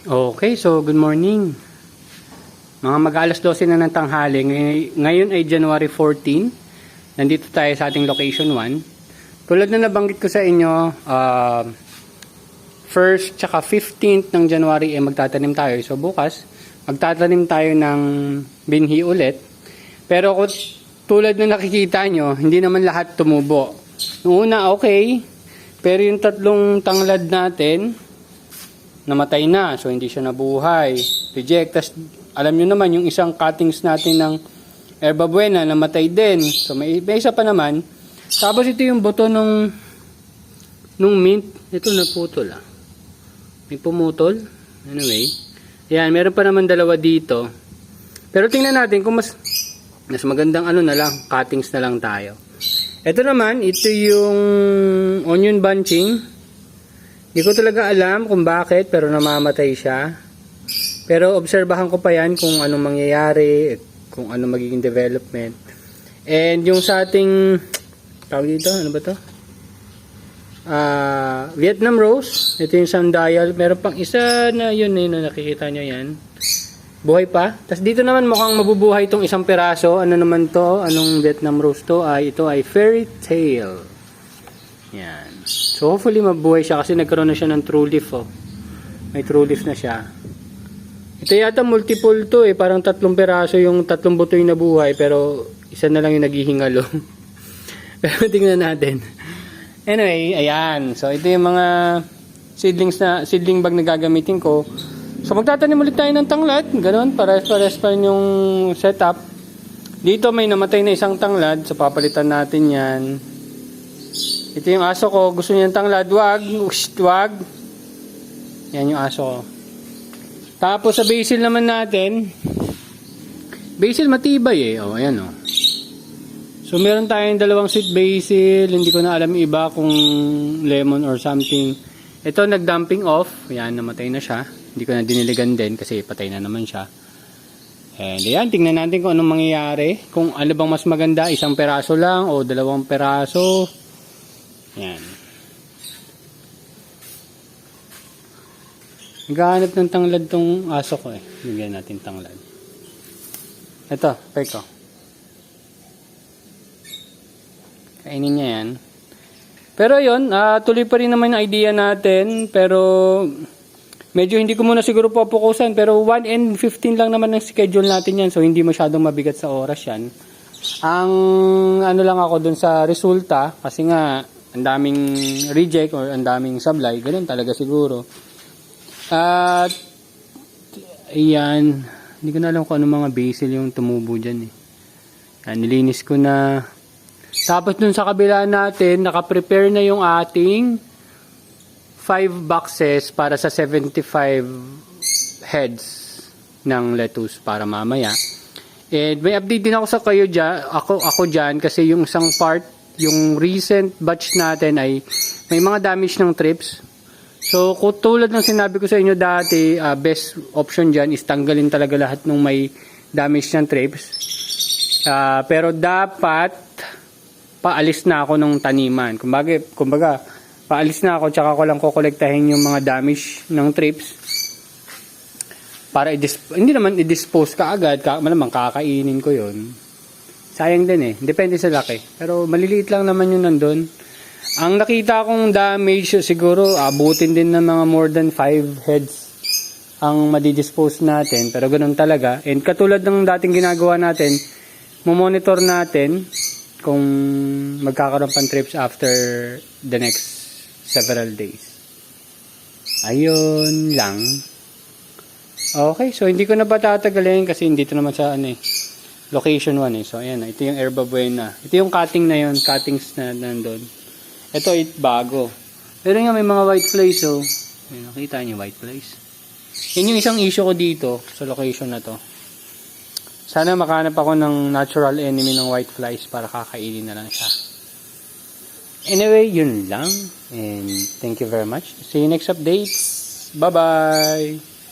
Okay, so good morning. Mga mag-alas 12 na ng tanghali. Ngayon ay January 14. Nandito tayo sa ating location 1. Tulad na nabanggit ko sa inyo, 1st tsaka 15th ng January ay magtatanim tayo. So bukas, magtatanim tayo ng binhi ulit. Pero kung tulad na nakikita nyo, hindi naman lahat tumubo. Noong una okay, pero yung tatlong tanglad natin, namatay na, so hindi siya nabuhay, reject. Tas alam nyo naman yung isang cuttings natin ng Herba Buena namatay din, so may isa pa naman. Tapos ito yung buto nung mint, ito naputol may pumutol. Anyway, yan, meron pa naman dalawa dito, pero tingnan natin kung mas magandang na lang, cuttings na lang tayo. Ito naman, ito yung onion bunching. Hindi ko talaga alam kung bakit, pero namamatay siya. Pero obserbahan ko pa yan kung anong mangyayari, kung anong magiging development. And yung sa ating, tawag dito, ano ba to? Vietnam Rose. Ito yung sundial. Meron pang isa na yun, nakikita nyo yan. Buhay pa. Tapos dito naman mukhang mabubuhay itong isang piraso. Ano naman to? Anong Vietnam Rose to? Ito ay Fairy Tale. Yan. So hopefully mabuhay siya kasi nagkaroon na siya ng true leaf. May true leaf na siya. Ito yata multiple to parang 3 peraso yung 3 buto yung nabuhay, pero isa na lang yung naghihingalo. Pero tingnan natin. Anyway, ayan. So ito yung mga seedling bag na gagamitin ko. So magtatanim ulit tayo ng tanglad. Ganon, pares pa rin yung setup. Dito may namatay na isang tanglad, so papalitan natin yan. Ito yung aso ko. Gusto niya ng tanglad. Wag. Yan yung aso ko. Tapos sa basil naman natin. Basil matibay ayan So meron tayong 2 sweet basil. Hindi ko na alam yung iba kung lemon or something. Ito nag-dumping off. Yan, namatay na siya. Hindi ko na diniligan din kasi patay na naman siya. And ayan, tingnan natin kung anong mangyayari. Kung ano bang mas maganda. 1 peraso lang o 2 peraso. Yan. Naghahanap ng tanglad tong aso ko Bigyan natin tanglad. Ito, peko. Kainin niya yan. Pero yun, tuloy pa rin naman yung idea natin. Pero medyo hindi ko muna siguro pupukusan. Pero 1:15 lang naman ang schedule natin yan. So hindi masyadong mabigat sa oras yan. Ang lang ako dun sa resulta. Kasi nga ang daming reject or ang daming sablay, ganun talaga siguro. At ayan, hindi ko na alam kung ano mga basil yung tumubo dyan nilinis ko na. Tapos dun sa kabila natin, nakaprepare na yung ating 5 boxes para sa 75 heads ng lettuce para mamaya. And may update din ako sa kayo dyan, ako dyan, kasi yung isang part, yung recent batch natin ay may mga damage ng trips. So kung tulad ng sinabi ko sa inyo dati, best option dyan is tanggalin talaga lahat ng may damage ng trips. Pero dapat paalis na ako ng taniman. Kumbaga paalis na ako, tsaka ko lang kukolektahin yung mga damage ng trips para hindi naman i-dispose ka agad, malamang kakainin ko yun. Sayang din depende sa laki. Pero maliliit lang naman yun nandun. Ang nakita kong damage siguro abutin din ng mga more than 5 heads ang madidispose natin. Pero ganun talaga. And katulad ng dating ginagawa natin, monitor natin kung magkakaroon pang trips after the next several days. Ayun lang. Okay, so hindi ko na patatagalin kasi dito naman sa location 1 So ayan ito yung Herba Buena. Ito yung cutting na yun, cuttings na nandun. Ito bago. Pero nga may mga white flies Ayun, nakita niyo white flies. Yan yung isang issue ko dito sa location na to. Sana makahanap ako ng natural enemy ng white flies para kakainin na lang siya. Anyway, yun lang. And thank you very much. See you next updates. Bye-bye!